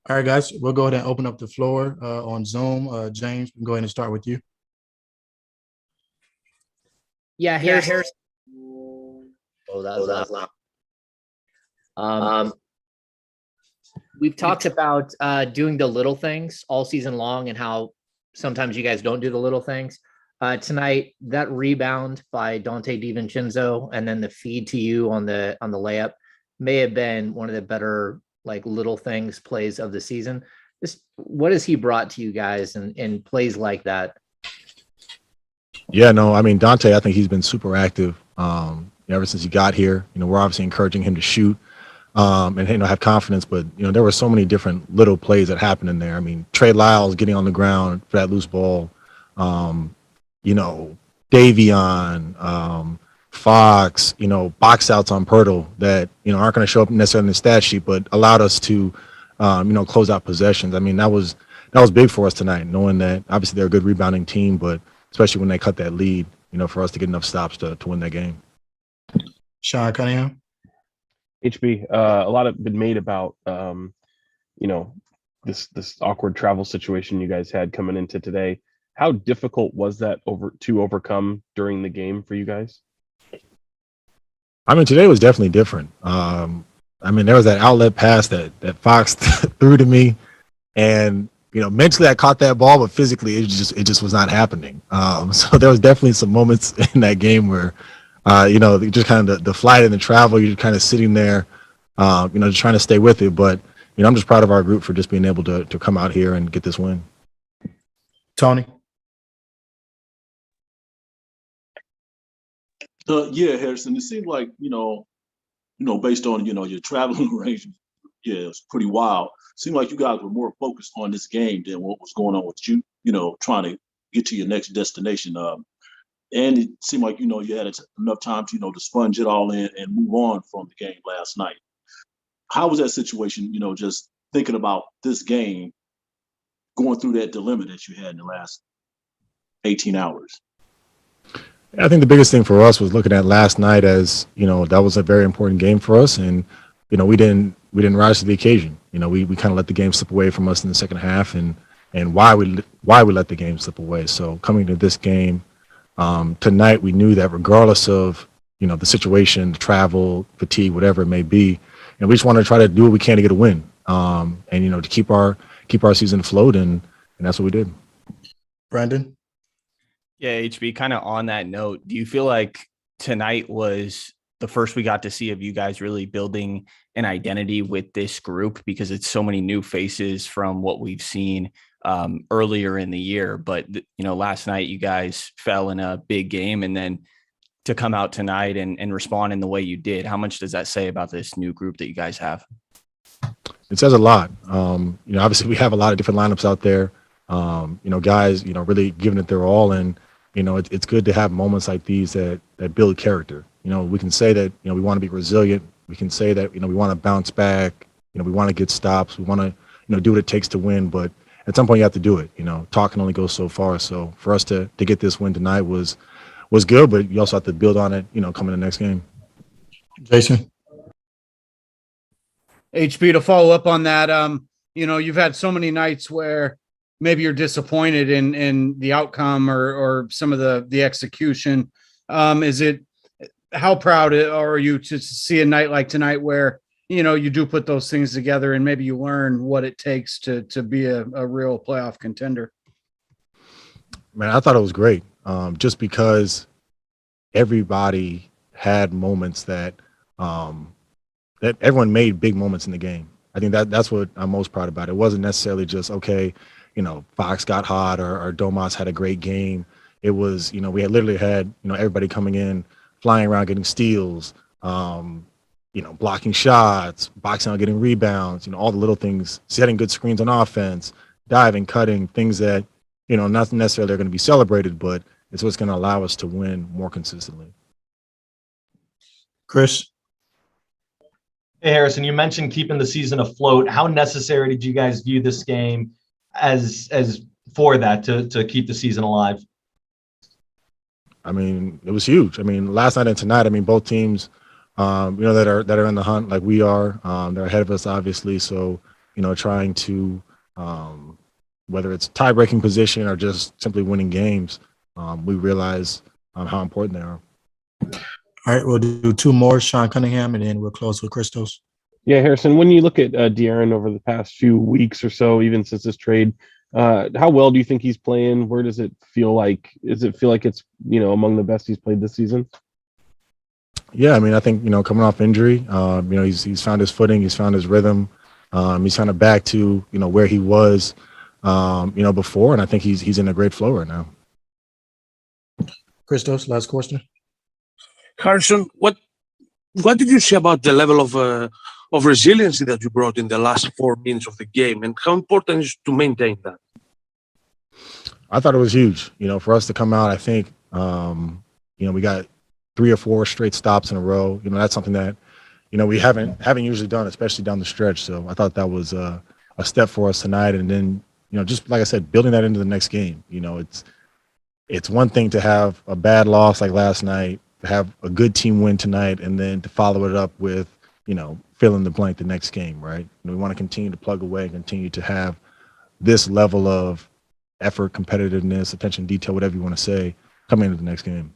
All right, guys, we'll go ahead and open up the floor on Zoom. James, we can go ahead and start with you. Yeah, Yeah, here's here's oh, that oh was loud. that's loud. Um, Um, we've talked about doing the little things all season long and how sometimes you guys don't do the little things. Tonight, that rebound by Dante DiVincenzo and then the feed to you on the layup may have been one of the better like little things plays of the season. Just what has he brought to you guys in plays like that? Yeah, no, I mean Dante, I think he's been super active ever since he got here. We're obviously encouraging him to shoot and have confidence, but there were so many different little plays that happened in there. I mean, Trey Lyles getting on the ground for that loose ball, um, Davion, Fox, box outs on Pirtle that aren't going to show up necessarily in the stat sheet, but allowed us to close out possessions. I mean, that was big for us tonight, knowing that obviously they're a good rebounding team, but especially when they cut that lead, for us to get enough stops to win that game. Sean Cunningham. HB, a lot of been made about this awkward travel situation you guys had coming into today. How difficult was that to overcome during the game for you guys? I mean, today was definitely different. I mean, there was that outlet pass that Fox threw to me, and mentally I caught that ball, but physically it just was not happening. So there was definitely some moments in that game where, just kind of the flight and the travel, you're kind of sitting there, just trying to stay with it. But I'm just proud of our group for just being able to come out here and get this win. Tony. Yeah, Harrison. It seemed like based on your traveling arrangements, yeah, it's pretty wild. Seemed like you guys were more focused on this game than what was going on with you. Trying to get to your next destination. And it seemed like you had enough time to sponge it all in and move on from the game last night. How was that situation? Just thinking about this game, going through that dilemma that you had in the last 18 hours. I think the biggest thing for us was looking at last night as that was a very important game for us, and we didn't rise to the occasion. We kind of let the game slip away from us in the second half, and why we let the game slip away. So coming to this game tonight, we knew that regardless of the situation, the travel, fatigue, whatever it may be, we just want to try to do what we can to get a win, and to keep our season afloat, and that's what we did. Brandon. Yeah, HB, kind of on that note, do you feel like tonight was the first we got to see of you guys really building an identity with this group, because it's so many new faces from what we've seen earlier in the year? But, last night you guys fell in a big game, and then to come out tonight and respond in the way you did, how much does that say about this new group that you guys have? It says a lot. Obviously we have a lot of different lineups out there. Guys, really giving it their all, and it's good to have moments like these that build character. We can say that we want to be resilient. We can say that we want to bounce back. We want to get stops. We want to do what it takes to win. But at some point you have to do it. Talk can only go so far. So for us to get this win tonight was good, but you also have to build on it. Coming the next game. Jason. HB, to follow up on that, you've had so many nights where maybe you're disappointed in the outcome or some of the execution. How proud are you to see a night like tonight where you do put those things together and maybe you learn what it takes to be a real playoff contender? Man, I thought it was great, just because everybody had moments that everyone made big moments in the game. I think that's what I'm most proud about. It wasn't necessarily just, okay, Fox got hot or Domas had a great game. It was, we had literally had, everybody coming in, flying around, getting steals, blocking shots, boxing out, getting rebounds, all the little things, setting good screens on offense, diving, cutting, things that, not necessarily are going to be celebrated, but it's what's going to allow us to win more consistently. Chris. Hey, Harrison, you mentioned keeping the season afloat. How necessary did you guys view this game as for that to keep the season alive? I mean, it was huge. I mean, last night and tonight, both teams, that are in the hunt like we are, they're ahead of us, obviously. So, trying to, whether it's tie-breaking position or just simply winning games, we realize how important they are. All right, we'll do two more, Sean Cunningham, and then we'll close with Christos. Yeah, Harrison, when you look at De'Aaron over the past few weeks or so, even since this trade, how well do you think he's playing? Where does it feel like? Does it feel like it's, among the best he's played this season? Yeah, I mean, I think, coming off injury, he's found his footing, he's found his rhythm. He's kind of back to, where he was, before. And I think he's in a great flow right now. Christos, last question. Harrison, what did you say about the level of resiliency that you brought in the last 4 minutes of the game, and how important is to maintain that? I thought it was huge, for us to come out. I think, we got 3 or 4 straight stops in a row. That's something that, we haven't usually done, especially down the stretch. So I thought that was a step for us tonight. And then, just like I said, building that into the next game. It's one thing to have a bad loss like last night, to have a good team win tonight, and then to follow it up with, fill in the blank the next game, right? And we want to continue to plug away and continue to have this level of effort, competitiveness, attention to detail, whatever you want to say, coming into the next game.